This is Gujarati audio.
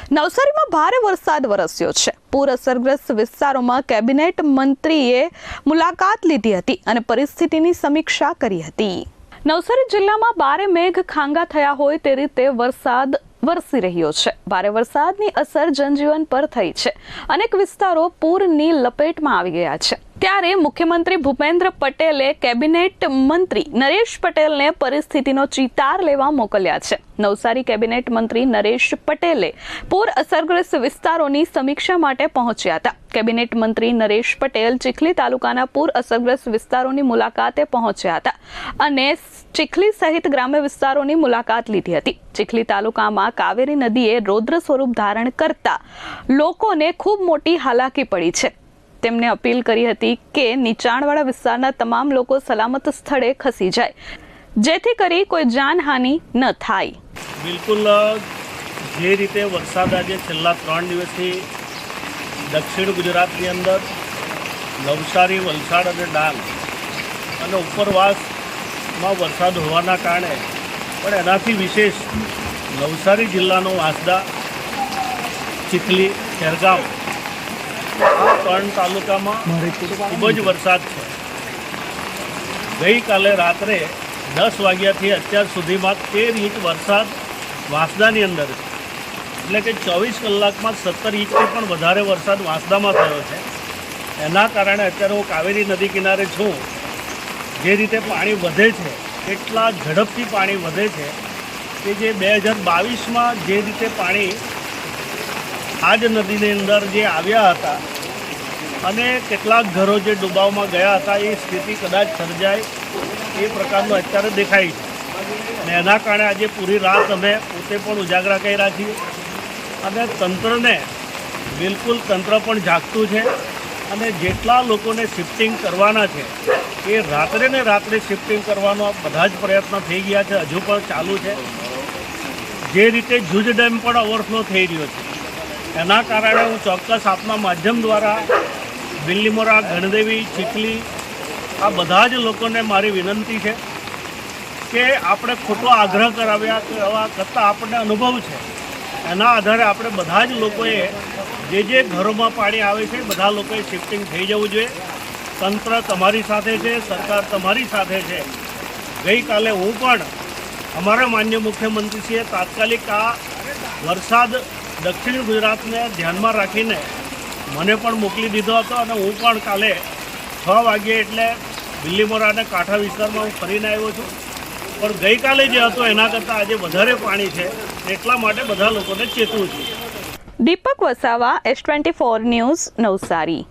નવસારીમાં ભારે વરસાદ વરસ્યો છે। પૂર અસરગ્રસ્ત વિસ્તારોમાં કેબિનેટ મંત્રીએ મુલાકાત લીધી હતી અને પરિસ્થિતિની સમીક્ષા કરી હતી। નવસારી જિલ્લામાં ભારે મેઘ ખાંગા થયા હોય તે રીતે વરસાદ વરસી રહ્યો છે। ભારે વરસાદની અસર જનજીવન પર થઈ છે। અનેક વિસ્તારો પૂરની લપેટમાં આવી ગયા છે। ત્યારે મુખ્યમંત્રી ભૂપેન્દ્ર પટેલે કેબિનેટ મંત્રી નરેશ પટેલને પરિસ્થિતિનો ચિતાર લેવા મોકલ્યા છે। નવસારી કેબિનેટ મંત્રી નરેશ પટેલે પૂર અસરગ્રસ્ત વિસ્તારોની સમીક્ષા માટે પહોંચ્યા હતા। કેબિનેટ મંત્રી નરેશ પટેલ ચીખલી તાલુકાના પૂર અસરગ્રસ્ત વિસ્તારોની મુલાકાતે પહોંચ્યા હતા અને ચીખલી સહિત ગ્રામ્ય વિસ્તારોની મુલાકાત લીધી હતી। ચીખલી તાલુકામાં કાવેરી નદીએ રૌદ્ર સ્વરૂપ ધારણ કરતા લોકોને ખૂબ મોટી હાલાકી પડી છે। તેમણે અપીલ કરી હતી કે નીચાણવાળા વિસ્તારના તમામ લોકો સલામત સ્થળે ખસી જાય, જેથી કરી કોઈ જાનહાનિ ન થાય। બિલકુલ જે રીતે વરસાદ આજે છેલ્લા 3 દિવસથી દક્ષિણ ગુજરાતની અંદર નવસારી, વલસાડ અને ડાંગ અને ઉપરવાસમાં વરસાદ હોવાના કારણે પણ એનાથી વિશેષ નવસારી જિલ્લાનો વાંસદા, ચીખલી, ખેરગામ આ 3 તાલુકામાં ખૂબ જ વરસાદ છે। ગઈકાલે રાત્રે 10 વાગ્યાથી અત્યાર સુધીમાં 13 ઇંચ વરસાદ વાંસદાની અંદર છે, એટલે કે 24 કલાકમાં 17 ઇંચથી પણ વધારે વરસાદ વાંસદામાં થયો છે। એના કારણે અત્યારે હું કાવેરી નદી કિનારે છું। જે રીતે પાણી વધે છે, એટલા ઝડપથી પાણી વધે છે કે જે 2022માં જે રીતે પાણી આ જ નદીની અંદર જે આવ્યા હતા અને કેટલાક ઘરો જે ડૂબાવમાં ગયા હતા એ સ્થિતિ કદાચ સર્જાય એ પ્રકારનું અત્યારે દેખાય છે। અને એના કારણે આજે પૂરી રાત અમે પોતે પણ ઉજાગરા કર્યા છીએ અને તંત્રને બિલકુલ તંત્ર પણ જાગતું છે અને જેટલા લોકોને શિફ્ટિંગ કરવાના છે એ રાત્રે ને રાત્રે શિફ્ટિંગ કરવાનો બધા જ પ્રયત્ન થઈ ગયા છે, હજુ પણ ચાલુ છે। જે રીતે જૂજ ડેમ પણ ઓવરફ્લો થઈ રહ્યો છે, એના કારણે હું ચોક્કસ આપના માધ્યમ દ્વારા બિલ્લીમોરા, ગણદેવી, ચીખલી આ બધા જ લોકોને મારી વિનંતી છે કે આપણે ખોટો આગ્રહ કરાવ્યા કરતાં આપણને અનુભવ છે, એના આધારે આપણે બધા જ લોકોએ જે ઘરોમાં પાણી આવે છે બધા લોકોએ શિફ્ટિંગ થઈ જવું જોઈએ। તંત્ર તમારી સાથે છે, સરકાર તમારી સાથે છે। ગઈકાલે હું પણ અમારા માન્ય મુખ્યમંત્રીશ્રીએ તાત્કાલિક આ વરસાદ દક્ષિણ ગુજરાતને ધ્યાનમાં રાખીને મને પણ મોકલી દીધો હતો અને હું પણ કાલે 6 વાગ્યે એટલે બિલ્લીમોરા અને કાંઠા વિસ્તારમાં હું ફરીને આવ્યો છું। પણ ગઈકાલે જે હતો એના કરતાં આજે વધારે પાણી છે, એટલા માટે બધા લોકોને ચેતવું છું। દીપક વસાવા, S24 ન્યૂઝ, નવસારી।